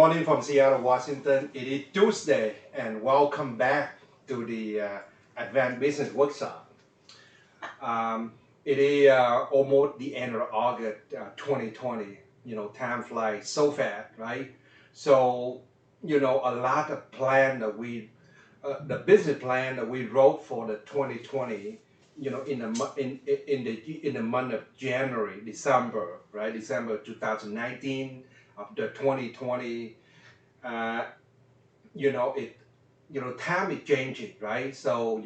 morning from Seattle, Washington. It is Tuesday, and welcome back to the Advanced Business Workshop. It is almost the end of August 2020. Time flies so fast, right? So, a lot of plan that the business plan that we wrote for the 2020, in the month of January, December, right? December 2019 of the 2020. uh, Time is changing, right? So,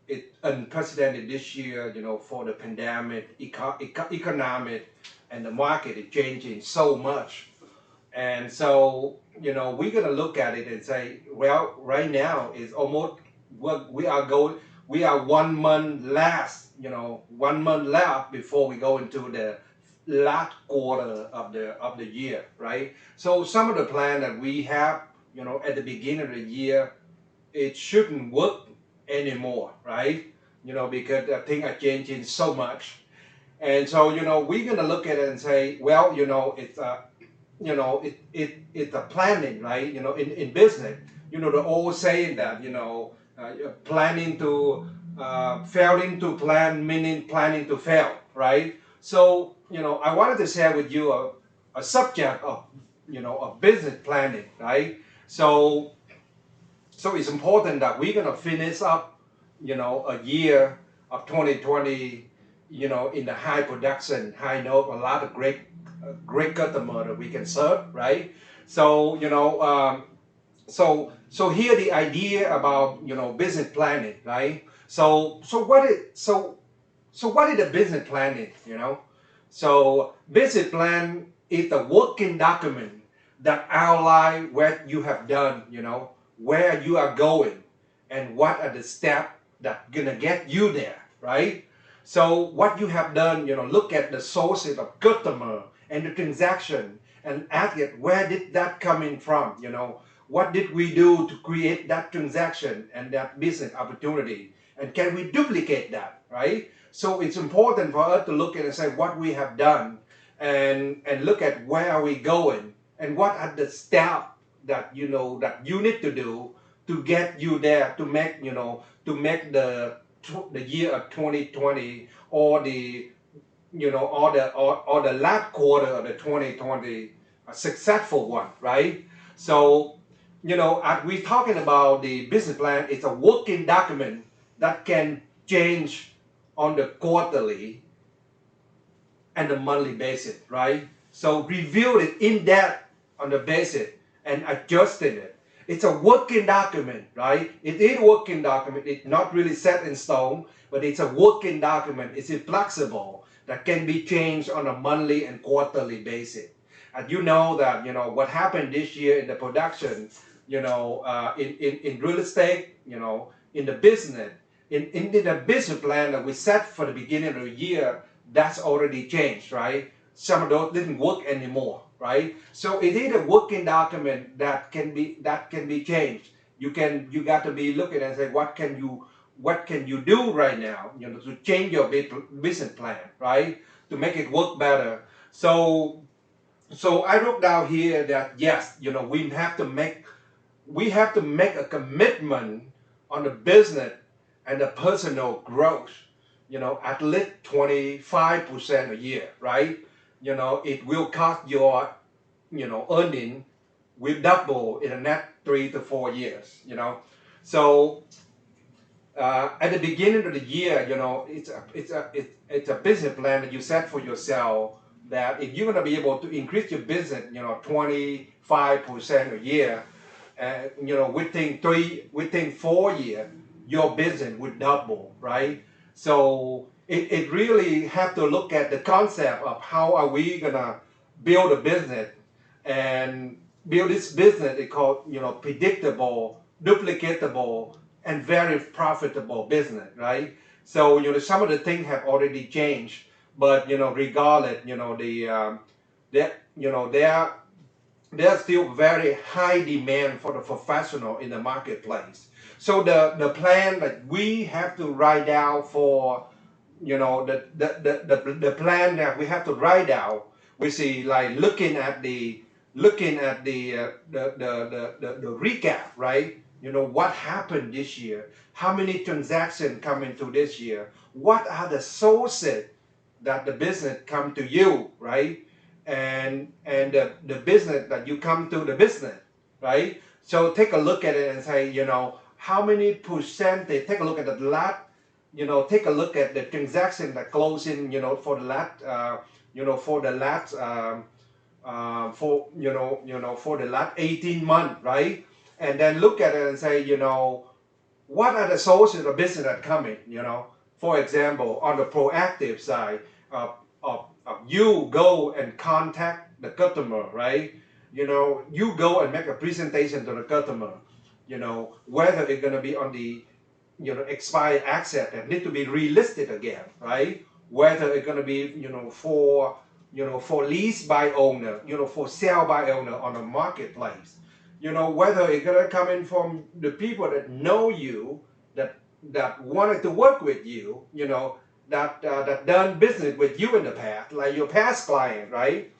it unprecedented this year, for the pandemic, economic, and the market is changing so much. And so, we're gonna look at it and say, well, right now is almost what we are 1 month last, 1 month left before we go into the last quarter of the year, right? So some of the plan that we have, at the beginning of the year, it shouldn't work anymore, right? Because things are changing so much. And so, we're gonna look at it and say, well, it's a planning, right? In business, the old saying that, planning to failing to plan, meaning planning to fail, right? So, I wanted to share with you a subject of, of business planning, right? So it's important that we're gonna finish up, a year of 2020, in the high production, high note, a lot of great customer that we can serve, right? So, so here the idea about, business planning, right? So what is the business planning, So business plan is a working document that outline what you have done, where you are going, and what are the steps that gonna get you there, right? So what you have done, look at the sources of customer and the transaction and ask it, where did that come in from? What did we do to create that transaction and that business opportunity? And can we duplicate that, right? So it's important for us to look at and say what we have done and look at where are we going and what are the steps that that you need to do to get you there to make the year of 2020 or the or the last quarter of the 2020 a successful one, right? So as we're talking about the business plan, it's a working document that can change on the quarterly and the monthly basis, right? So review it in depth on the basis and adjusting it. It's a working document, right? It is a working document. It's not really set in stone, but it's a working document. It's flexible that can be changed on a monthly and quarterly basis. And you know that, what happened this year in the production, in real estate, in the business, in the business plan that we set for the beginning of the year, that's already changed, right? Some of those didn't work anymore, right? So it is a working document that can be changed. You got to be looking and say what can you do right now, to change your business plan, right? To make it work better. So I wrote down here that yes, we have to make a commitment on the business and the personal growth, at least 25% a year, right? It will cost your, earning will double in the next 3 to 4 years, So at the beginning of the year, it's a business plan that you set for yourself that if you're going to be able to increase your business, 25% a year, within 4 years, your business would double, right? So it really have to look at the concept of how are we gonna build a business and build this business. They call predictable, duplicatable, and very profitable business, right? So some of the things have already changed, but regardless, there's still very high demand for the professional in the marketplace. So the plan that we have to write down for, the plan that we have to write down, we see like looking at the looking at the recap, right? You know, what happened this year? How many transactions come into this year? What are the sources that the business come to you, right? And the business that you come to the business, right? So take a look at it and say, you know, how many percent they take a look at the last, you know, take a look at the transaction that closed in, you know, for the last, for the last, for the last 18 months, right? And then look at it and say, you know, what are the sources of business that coming, you know? For example, on the proactive side, you go and contact the customer, right? You know, you go and make a presentation to the customer, you know, whether it's going to be on the, you know, expired asset that need to be relisted again, right? Whether it's going to be, for lease by owner, you know, for sale by owner on the marketplace, you know, whether it's going to come in from the people that know you, that wanted to work with you, you know, that done business with you in the past, like your past client, right?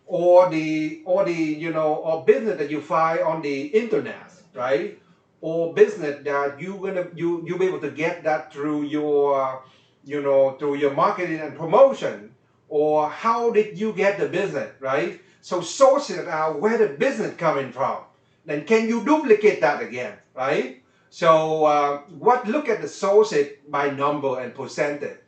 Or the or business that you find on the internet, right? Or business that you'll be able to get that through your, through your marketing and promotion. Or how did you get the business, right? So source it out where the business coming from. Then can you duplicate that again, right? So look at the sources by number and percentage,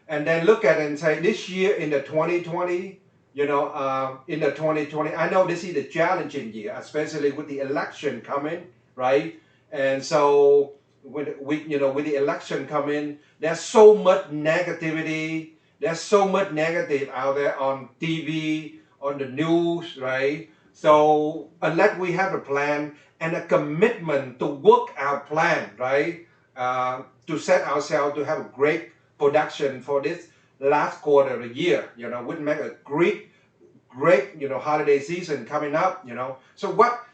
and then look at it and say this year in the 2020, in the 2020, I know this is the challenging year, especially with the election coming, right? And so with the election coming, there's so much negativity. There's so much negative out there on TV, on the news, right? So unless we have a plan and a commitment to work our plan, right? To set ourselves to have a great production for this last quarter of the year, would make a great, holiday season coming up,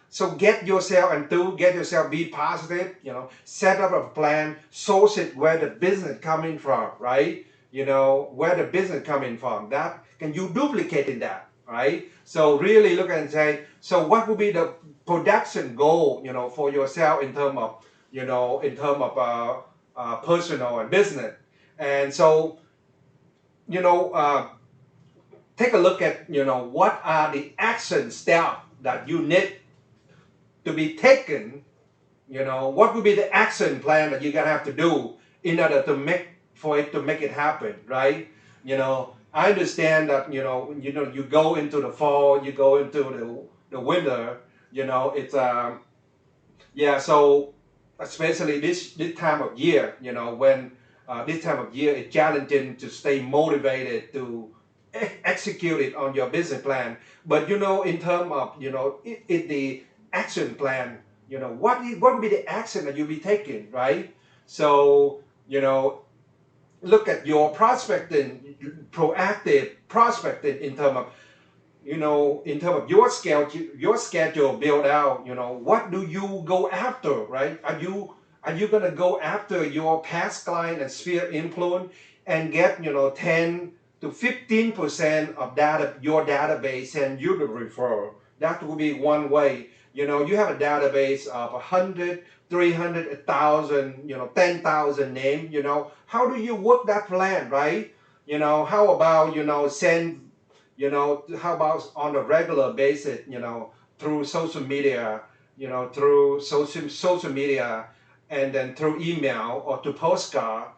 so get yourself get yourself, be positive, set up a plan, source it where the business coming from, right? Where the business coming from, that can you duplicate in that, right? So really look and say, so what would be the production goal, for yourself in terms of, personal and business. And so, you know, uh, take a look at, what are the action steps that you need to be taken. What would be the action plan that you're gonna have to do in order to make it happen, right? I understand that, you go into the fall, you go into the winter, it's yeah, so especially this time of year, when this time of year it's challenging to stay motivated to execute it on your business plan. But in terms of the action plan, what would be the action that you'll be taking, right? So look at your prospecting, proactive prospecting in terms of your schedule built out. What do you go after, right? Are you gonna go after your past client and sphere influence and get 10 to 15% of your database, and you the referral? That would be one way. You have a database of 100, 300, 1,000, 10,000 names. How do you work that plan, right? How about send, how about on a regular basis, through social media, through social media, and then through email or to postcard,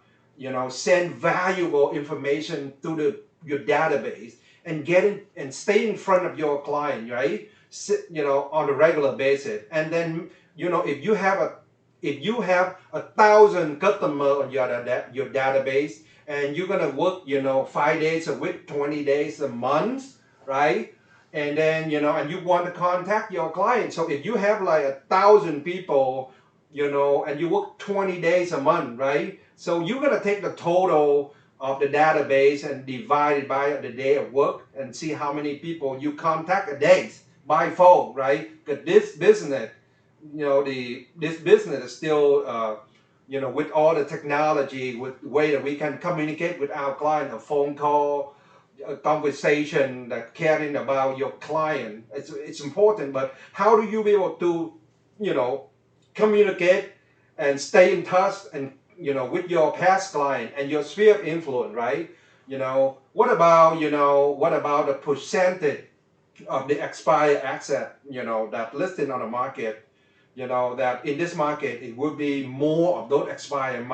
send valuable information to your database, and get in and stay in front of your client, right? On a regular basis. And then, if you have 1,000 customer on your database, and you're gonna work 5 days a week, 20 days a month, right? And then and you want to contact your client. So if you have like 1,000 people, and you work 20 days a month, right? So you're gonna take the total of the database and divide it by the day of work and see how many people you contact a day by phone, right? Because this business, this business is still, with all the technology, with the way that we can communicate with our client, a phone call, a conversation that caring about your client. It's important, but how do you be able to, you know, communicate and stay in touch and, you know, with your past client and your sphere of influence, right? You know, what about the percentage of the expired asset, you know, that listed on the market, you know, that in this market it would be more of those expired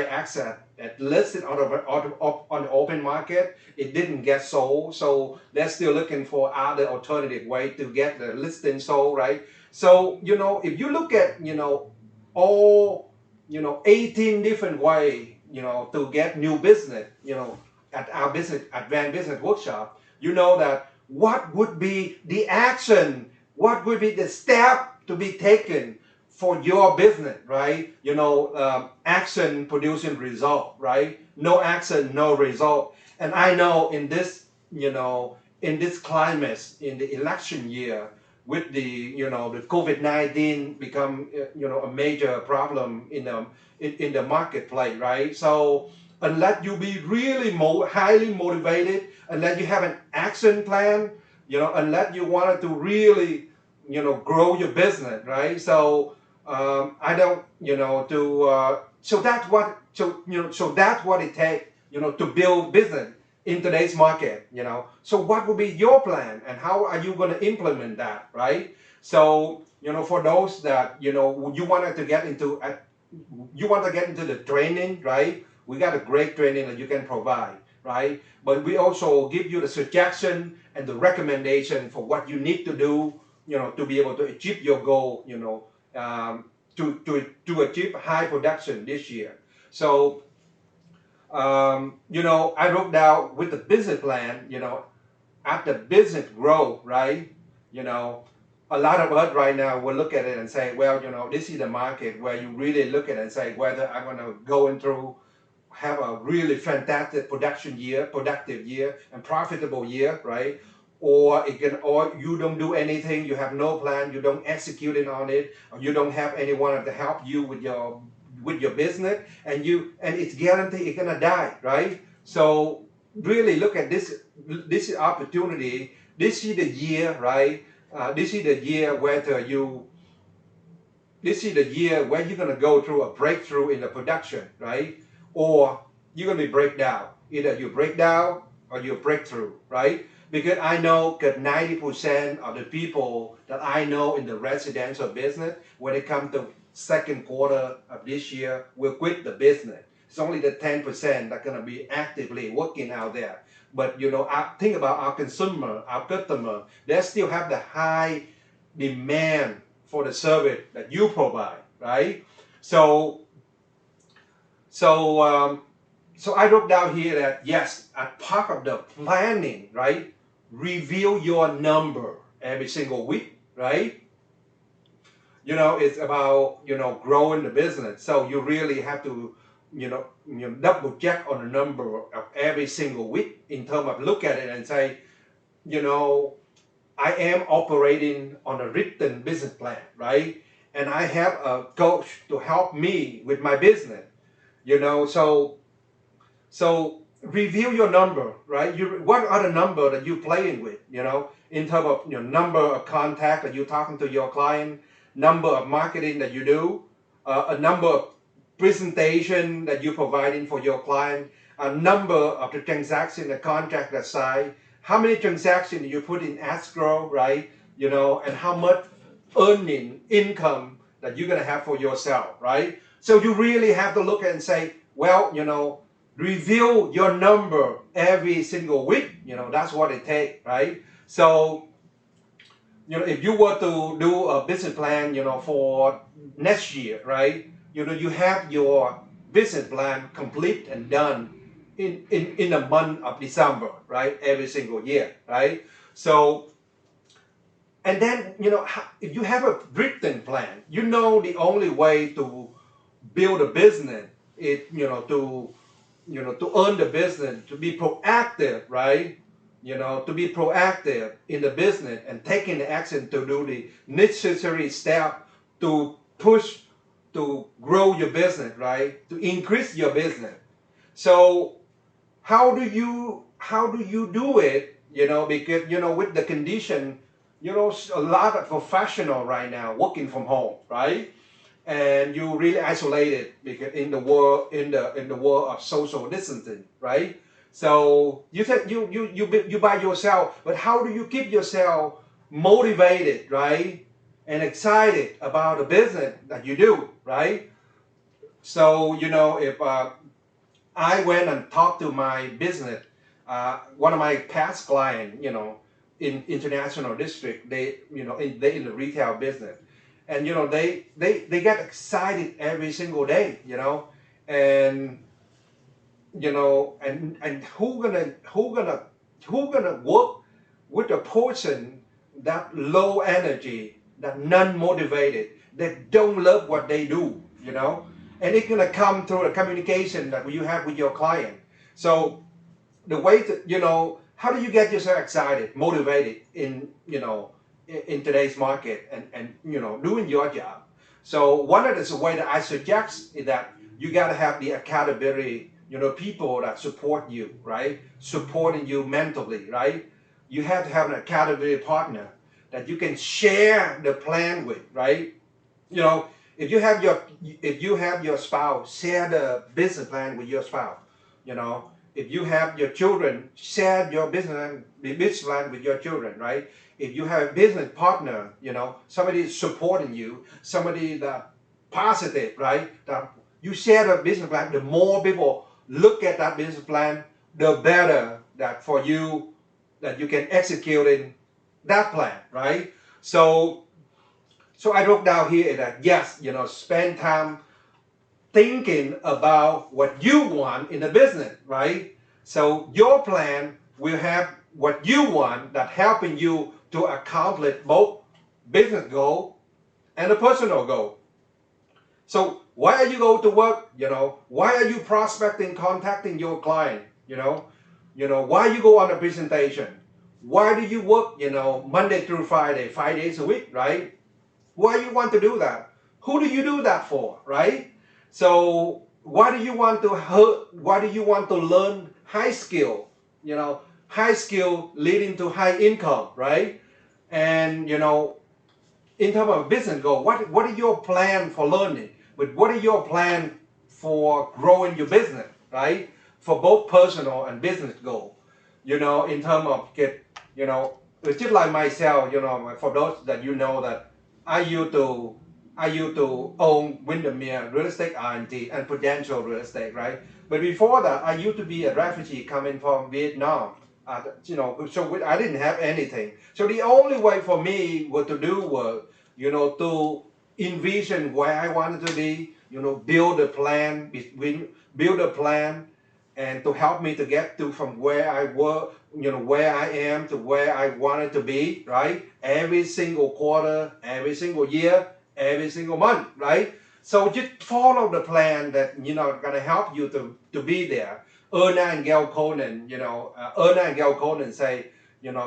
asset that listed on the open market. It didn't get sold, so they're still looking for other alternative way to get the listing sold, right? So, you know, if you look at, you know, all, you know, 18 different way, you know, to get new business, you know, at our business advanced business workshop, you know that what would be the action, what would be the step to be taken for your business, right? You know, action producing result, right? No action, no result. And I know in this, you know, in this climate, in the election year, with the, you know, the COVID-19 become, you know, a major problem in the marketplace, right? So unless you be really highly motivated, unless you have an action plan, you know, unless you wanted to really, you know, grow your business, right? So I don't, you know, so that's what, so, you know, so that's what it takes, you know, to build business in today's market, you know. So what will be your plan and how are you going to implement that, right? So, you know, for those that, you know, you want to get into the training, right? We got a great training that you can provide, right? But we also give you the suggestion and the recommendation for what you need to do, you know, to be able to achieve your goal, you know, to achieve high production this year. So, you know, I wrote down with the business plan, you know, at the business grow, right? You know, a lot of us right now will look at it and say, well, you know, this is the market where you really look at it and say whether I'm going to go into have a really fantastic productive year, and profitable year, right? Or you don't do anything, you have no plan, you don't execute it on it, or you don't have anyone to help you with your business, and it's guaranteed it's gonna die, right? So really look at this opportunity. This is the year, right? This is the year whether you this is the year where you're going to go through a breakthrough in the production, right? Or you're going to be break down. Either you break down or you break through, right? Because I know that 90% of the people that I know in the residential business, when it comes to second quarter of this year, will quit the business. It's only the 10% that are going to be actively working out there. But you know, I think about our consumer, our customer, they still have the high demand for the service that you provide, right? So, so, so I wrote down here that yes, as part of the planning, right? Review your number every single week, right? You know, it's about, you know, growing the business. So you really have to, double check on the number of every single week in terms of look at it and say, you know, I am operating on a written business plan, right? And I have a coach to help me with my business, you know. So review your number, right? What are the number that you're playing with, you know, in terms of your number of contact that you're talking to your client, number of marketing that you do, a number of presentation that you're providing for your client, a number of the transaction, the contract that signed, how many transactions you put in escrow, right? You know, and how much earning income that you're gonna have for yourself, right? So you really have to look at and say, well, you know, review your number every single week. You know, that's what it takes, right? So, you know, if you were to do a business plan, you know, for next year, right? You know, you have your business plan complete and done in the month of December, right? Every single year, right? So, and then, you know, if you have a written plan, you know, the only way to build a business is, to earn the business, to be proactive, right? You know, to be proactive in the business and taking the action to do the necessary step to push, to grow your business, right? To increase your business. So how do you do it, because with the condition, a lot of professional right now working from home, right? And you really isolated because in the world of social distancing, right? So you said you by yourself, but how do you keep yourself motivated, right, and excited about the business that you do, right? So if I went and talked to my business, one of my past clients, in international district, they in the retail business, and they get excited every single day, and and who gonna work with a person that low energy, that non-motivated, that don't love what they do, and it's gonna come through the communication that you have with your client. So the way to, how do you get yourself excited, motivated in today's market, and doing your job? So one of the way that I suggest is that you got to have the accountability, people that support you, right, supporting you mentally, right? You have to have an accountability partner that you can share the plan with, right? you know if you have your spouse, share the business plan with your spouse. If you have your children, share your business plan with your children, right? If you have a business partner, somebody supporting you, somebody that positive, right, that you share the business plan, the more people look at that business plan, the better that for you, that you can execute in that plan, right? So I wrote down here that yes, spend time thinking about what you want in the business, right? So your plan will have what you want that helping you to accomplish both business goal and a personal goal. So why are you going to work? Why are you prospecting, contacting your client? Why you go on a presentation? Why do you work? Monday through Friday, 5 days a week, right? Why you want to do that? Who do you do that for, right? So why do you want to why do you want to learn high skill? High skill leading to high income, right? And in terms of business goal, what is your plan for learning? But what is your plan for growing your business, right? For both personal and business goal. In terms of it's just like myself, for those that that I used to I used to own Windermere Real Estate R&D and Prudential Real Estate, right? But before that, I used to be a refugee coming from Vietnam. So I didn't have anything. So the only way for me was to envision where I wanted to be, build a plan build a plan, and to help me to get to from where I were, where I am to where I wanted to be, right? Every single quarter, every single year, every single month, right? So just follow the plan that gonna help you to be there. Erna and Gail Conan, Erna and Gail Conan say,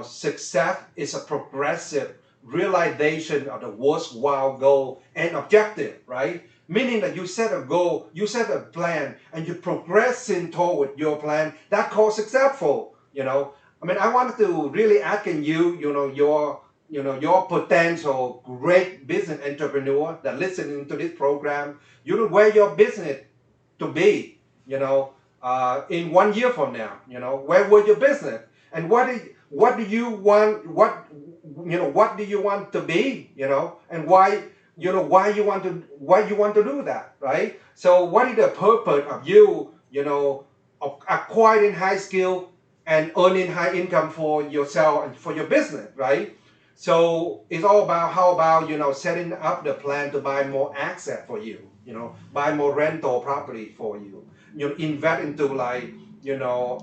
success is a progressive realization of the worthwhile goal and objective, right? Meaning that you set a goal, you set a plan, and you progressing toward your plan. That called successful. I wanted to really ask in your potential great business entrepreneur that listening to this program, where your business to be, in 1 year from now, where will your business, and what do you want, what do you want to be, and why you want to do that, right? So what is the purpose of you, of acquiring high skill and earning high income for yourself and for your business, right? So it's all about how about setting up the plan to buy more asset for you, buy more rental property for you, invest into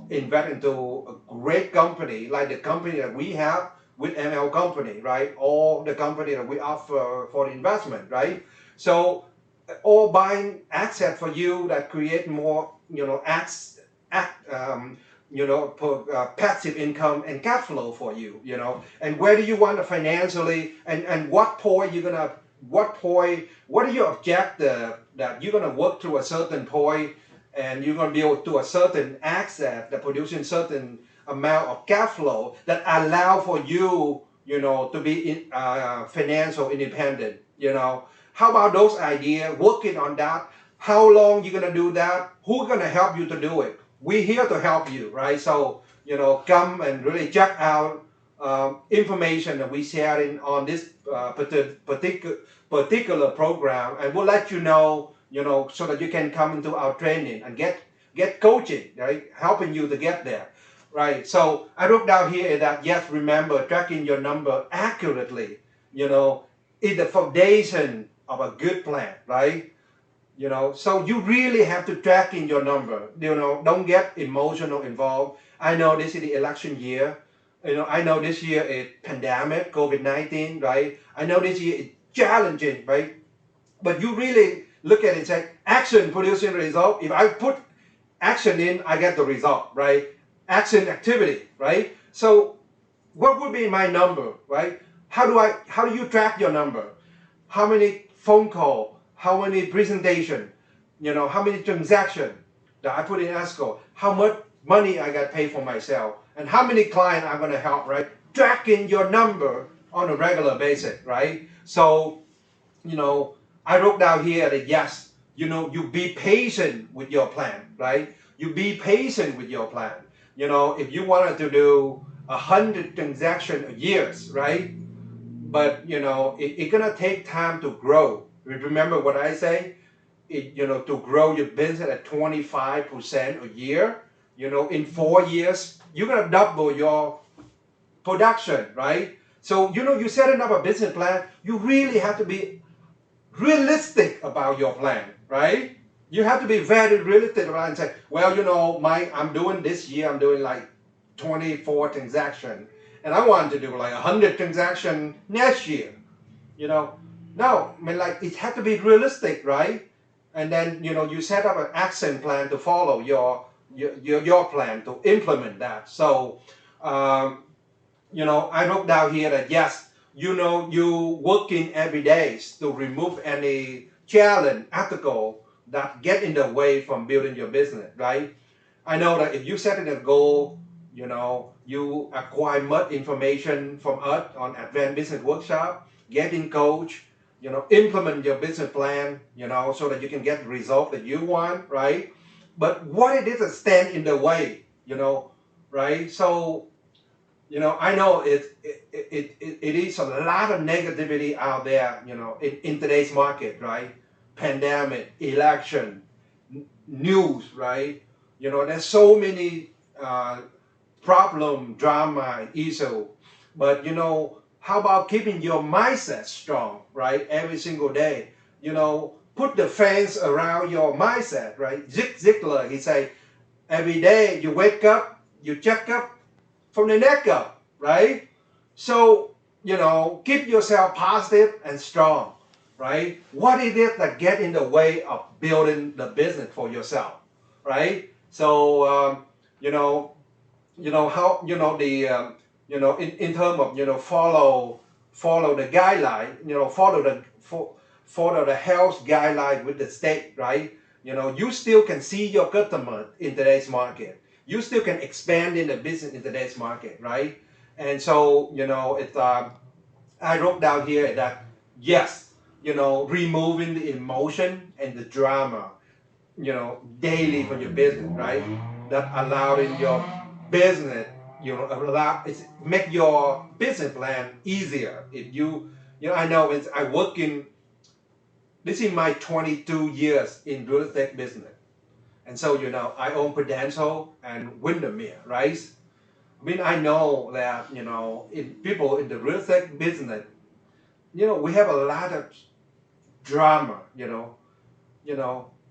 invest into a great company like the company that we have with ML company, right? All the company that we offer for the investment, right? So all buying asset for you that create more, passive income and cash flow for you, and where do you want to financially, and what point you're gonna, what are your objective that you're gonna work to a certain point, and you're going to be able to do a certain asset that producing certain amount of cash flow that allow for you, to be financial independent. How about those ideas? Working on that. How long you gonna do that? Who's gonna help you to do it? We're here to help you, right? So come and really check out information that we sharing on this particular program, and we'll let you know, so that you can come into our training and get coaching, right? Helping you to get there, right? So I wrote down here that yes, remember tracking your number accurately, is the foundation of a good plan, right? So you really have to track in your number. Don't get emotional involved. I know this is the election year. I know this year is pandemic, COVID-19, right? I know this year is challenging, right? But you really look at it and say, action producing result. If I put action in, I get the result, right? Action activity, right? So what would be my number, right? How do you track your number? How many phone call, how many presentation, how many transaction that I put in escrow, how much money I got paid for myself, and how many clients I'm going to help, right? Tracking your number on a regular basis, right? So, I wrote down here that yes, you be patient with your plan, right? You be patient with your plan. If you wanted to do 100 transactions a year, right? But it's gonna take time to grow. Remember what I say? To grow your business at 25% a year, in 4 years, you're gonna double your production, right? So you setting up a business plan, you really have to be realistic about your plan, right? You have to be very realistic about it and say, well, I'm doing this year, I'm doing like 24 transactions, and I want to do like 100 transactions next year. No, I mean, like, it has to be realistic, right? And then you set up an action plan to follow your plan to implement that. So I wrote down here that yes, you working every day to remove any challenge, obstacle that get in the way from building your business, right? I know that if you set a goal, you acquire much information from us on Advanced Business Workshop, getting coach, implement your business plan, so that you can get the result that you want, right? But what it is that stand in the way, right? So I know it is a lot of negativity out there, in today's market, right? Pandemic, election, news, right? There's so many problem, drama, and issue. But how about keeping your mindset strong, right? Every single day, put the fence around your mindset, right? Zig Ziglar, he say, every day you wake up, you check up from the neck up, right? So, keep yourself positive and strong, right? What is it that get in the way of building the business for yourself, right? So, how the in terms of follow the guideline, follow the health guideline with the state, right? You still can see your customer in today's market. You still can expand in the business in today's market, right? And so I wrote down here that yes, removing the emotion and the drama, daily for your business, right? That allowing your business, make your business plan easier. If I know I work this is my 22 years in real estate business. And so, I own Prudential and Windermere, right? I mean, I know that, in people in the real estate business, we have a lot of drama,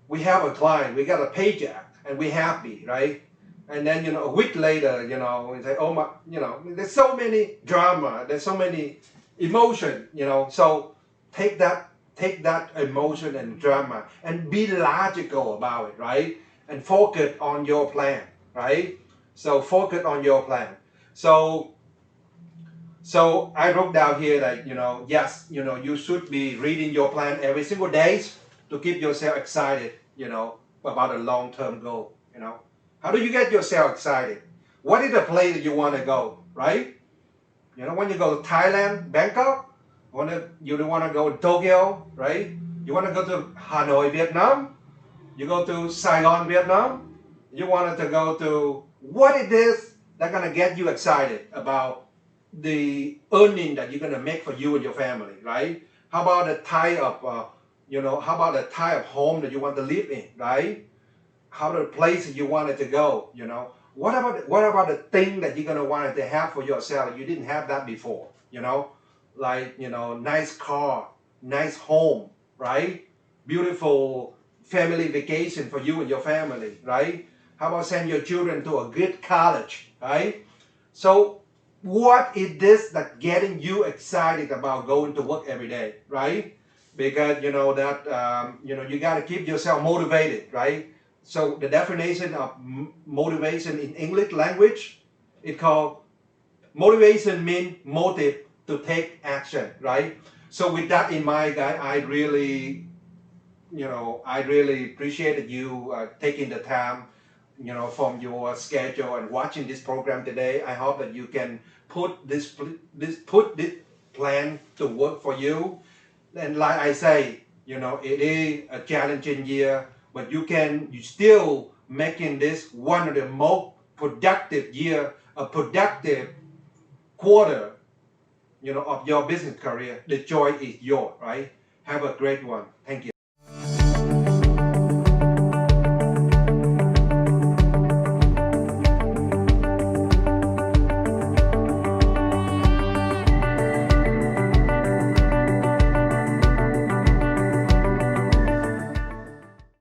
we have a client, we got a paycheck, and we're happy, right? And then, a week later, we say, oh my, there's so many drama, there's so many emotion, so take that emotion and drama and be logical about it, right? And focus on your plan, right? So focus on your plan. So I wrote down here that, yes, you should be reading your plan every single day to keep yourself excited, about a long-term goal, you know. How do you get yourself excited? What is the place that you want to go, right? You know, when you go to Thailand, Bangkok, you want to go to Tokyo, right? You want to go to Hanoi, Vietnam. You go to Saigon, Vietnam. You wanted to go to what it is that's gonna get you excited about the earning that you're gonna make for you and your family, right? How about the type of, how about the type of home that you want to live in, right? How the place that you wanted to go, you know? What about the thing that you're gonna want to have for yourself? You didn't have that before, you know? Like, nice car, nice home, right? Beautiful family vacation for you and your family, right? How about send your children to a good college, right? So what is this that getting you excited about going to work every day, right? Because you know that you got to keep yourself motivated, right? So the definition of motivation in English language, it called motivation means motive to take action, right? So with that in mind, guys, I really appreciated you taking the time, from your schedule and watching this program today. I hope that you can put this plan to work for you. And like I say, it is a challenging year, but you still making this one of the most productive year, a productive quarter, of your business career. The joy is yours, right? Have a great one. Thank you.